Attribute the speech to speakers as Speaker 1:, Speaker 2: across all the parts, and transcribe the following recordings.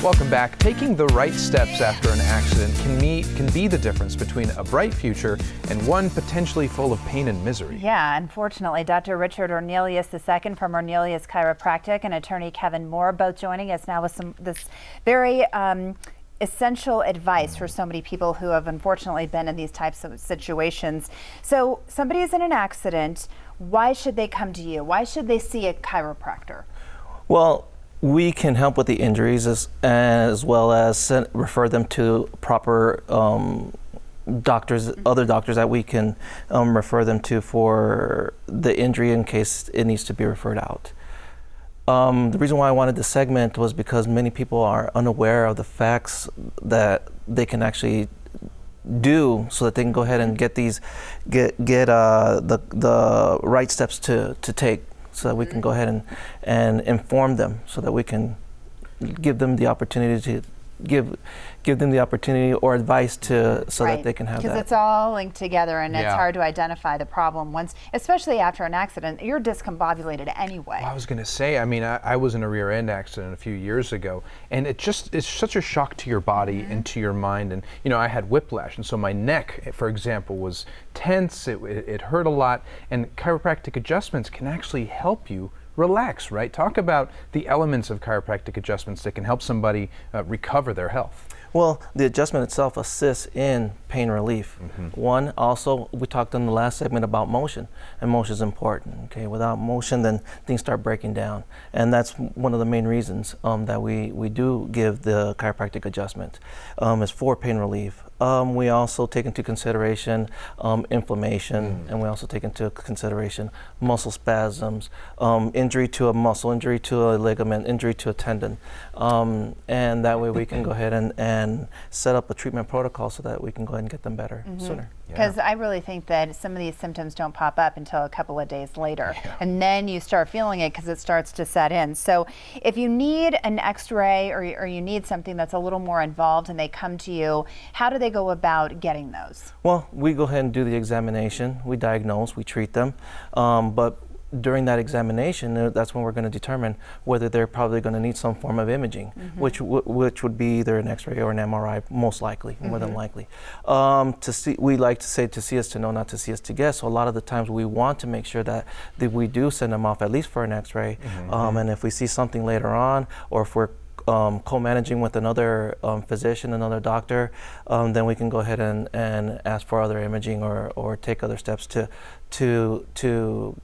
Speaker 1: Welcome back. Taking the right steps after an accident can be the difference between a bright future and one potentially full of pain and misery.
Speaker 2: Yeah, unfortunately, Dr. Richard Ornelas II from Ornelas Chiropractic and attorney Kevin Moore both joining us now with this very essential advice for so many people who have unfortunately been in these types of situations. So somebody is in an accident. Why should they come to you? Why should they see a chiropractor?
Speaker 3: Well, we can help with the injuries as well as refer them to proper doctors, other doctors that we can refer them to for the injury in case it needs to be referred out. The reason why I wanted this segment was because many people are unaware of the facts that they can actually do so that they can go ahead and get the right steps to take, so that we can go ahead and inform them, so that we can give them the opportunity to give them the opportunity or advice to so that they can have that.
Speaker 2: Because it's all linked together, and it's hard to identify the problem once, especially after an accident. You're discombobulated anyway.
Speaker 1: Well, I was going to say, I mean, I was in a rear end accident a few years ago, and it's such a shock to your body and to your mind. And you know, I had whiplash, and so my neck, for example, was tense. It hurt a lot, and chiropractic adjustments can actually help you relax, right? Talk about the elements of chiropractic adjustments that can help somebody recover their health.
Speaker 3: Well, the adjustment itself assists in pain relief. One, also, we talked in the last segment about motion, and motion is important. Okay, without motion, then things start breaking down, and that's one of the main reasons that we do give the chiropractic adjustment is for pain relief. We also take into consideration inflammation, and we also take into consideration muscle spasms, injury to a muscle, injury to a ligament, injury to a tendon, and that way we can go ahead and set up a treatment protocol so that we can go ahead and get them better sooner.
Speaker 2: Because I really think that some of these symptoms don't pop up until a couple of days later, and then you start feeling it because it starts to set in. So if you need an x-ray or you need something that's a little more involved and they come to you, how do they go about getting those?
Speaker 3: Well, we go ahead and do the examination, we diagnose, we treat them, but during that examination, that's when we're going to determine whether they're probably going to need some form of imaging, which would be either an X-ray or an MRI, most likely, more than likely. We like to say to see us to know, not to see us to guess. So a lot of the times we want to make sure that we do send them off at least for an X-ray, and if we see something later on, or if we're co-managing with another physician, another doctor, then we can go ahead and ask for other imaging or take other steps to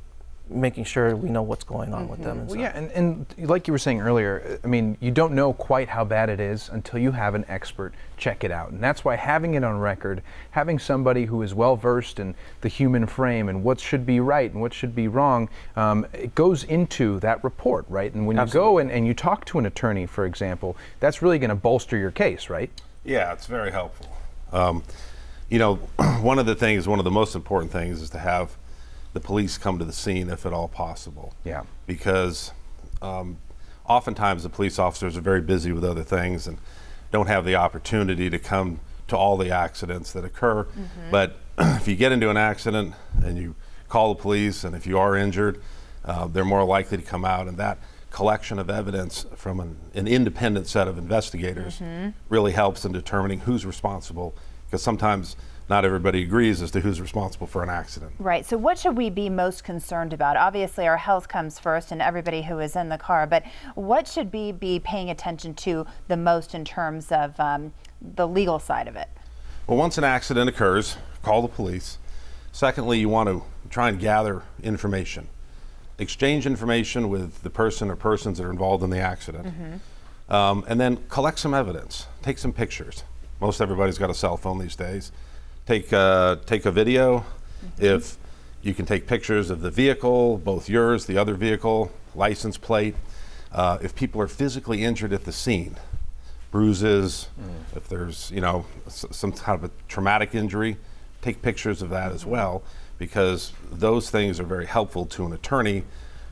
Speaker 3: making sure we know what's going on with them.
Speaker 1: Well, yeah, and like you were saying earlier, I mean, you don't know quite how bad it is until you have an expert check it out. And that's why having it on record, having somebody who is well versed in the human frame and what should be right and what should be wrong, it goes into that report, right? And when you go and you talk to an attorney, for example, that's really going to bolster your case, right?
Speaker 4: Yeah, it's very helpful. You know, one of the most important things is to have the police come to the scene if at all possible. Yeah. Because oftentimes the police officers are very busy with other things and don't have the opportunity to come to all the accidents that occur. But if you get into an accident and you call the police, and if you are injured, they're more likely to come out, and that collection of evidence from an independent set of investigators really helps in determining who's responsible, because sometimes not everybody agrees as to who's responsible for an accident.
Speaker 2: Right, so what should we be most concerned about? Obviously our health comes first and everybody who is in the car, but what should we be paying attention to the most in terms of the legal side of it?
Speaker 4: Well, once an accident occurs, call the police. Secondly, you want to try and gather information. Exchange information with the person or persons that are involved in the accident. And then collect some evidence, take some pictures. Most everybody's got a cell phone these days. Take a video. If you can take pictures of the vehicle, both yours, the other vehicle, license plate. If people are physically injured at the scene, bruises, if there's, you know, some kind of a traumatic injury, take pictures of that as well, because those things are very helpful to an attorney,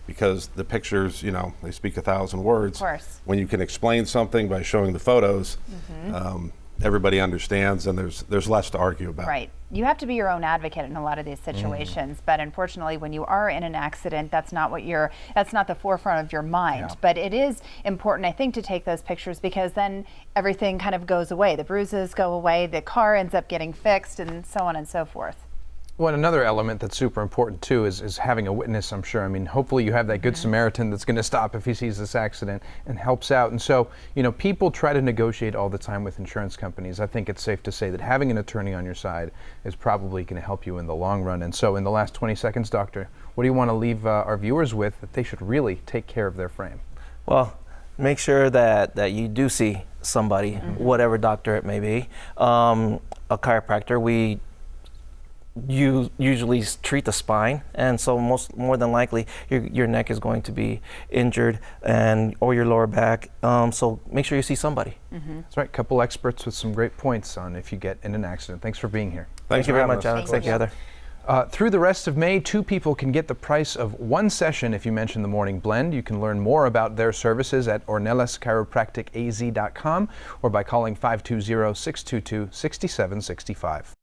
Speaker 4: because the pictures, you know, they speak 1,000 words.
Speaker 2: Of course.
Speaker 4: When you can explain something by showing the photos, everybody understands, and there's less to argue about.
Speaker 2: Right. You have to be your own advocate in a lot of these situations, but unfortunately when you are in an accident, that's not the forefront of your mind.
Speaker 1: Yeah.
Speaker 2: But it is important, I think, to take those pictures, because then everything kind of goes away. The bruises go away, the car ends up getting fixed, and so on and so forth.
Speaker 1: Well, and another element that's super important too is having a witness, I'm sure. I mean, hopefully you have that good Samaritan that's going to stop if he sees this accident and helps out. And so, you know, people try to negotiate all the time with insurance companies. I think it's safe to say that having an attorney on your side is probably going to help you in the long run. And so in the last 20 seconds, Doctor, what do you want to leave our viewers with that they should really take care of their frame?
Speaker 3: Well, make sure that you do see somebody, whatever doctor it may be. A chiropractor, you usually treat the spine, and so more than likely your neck is going to be injured, or your lower back. So make sure you see somebody.
Speaker 1: That's right. A couple experts with some great points on if you get in an accident. Thanks for being here.
Speaker 3: Thank you very much, Alex. Thank you, Heather.
Speaker 1: Through the rest of May, 2 people can get the price of 1 session if you mention the Morning Blend. You can learn more about their services at ornelaschiropracticaz.com or by calling 520-622-6765.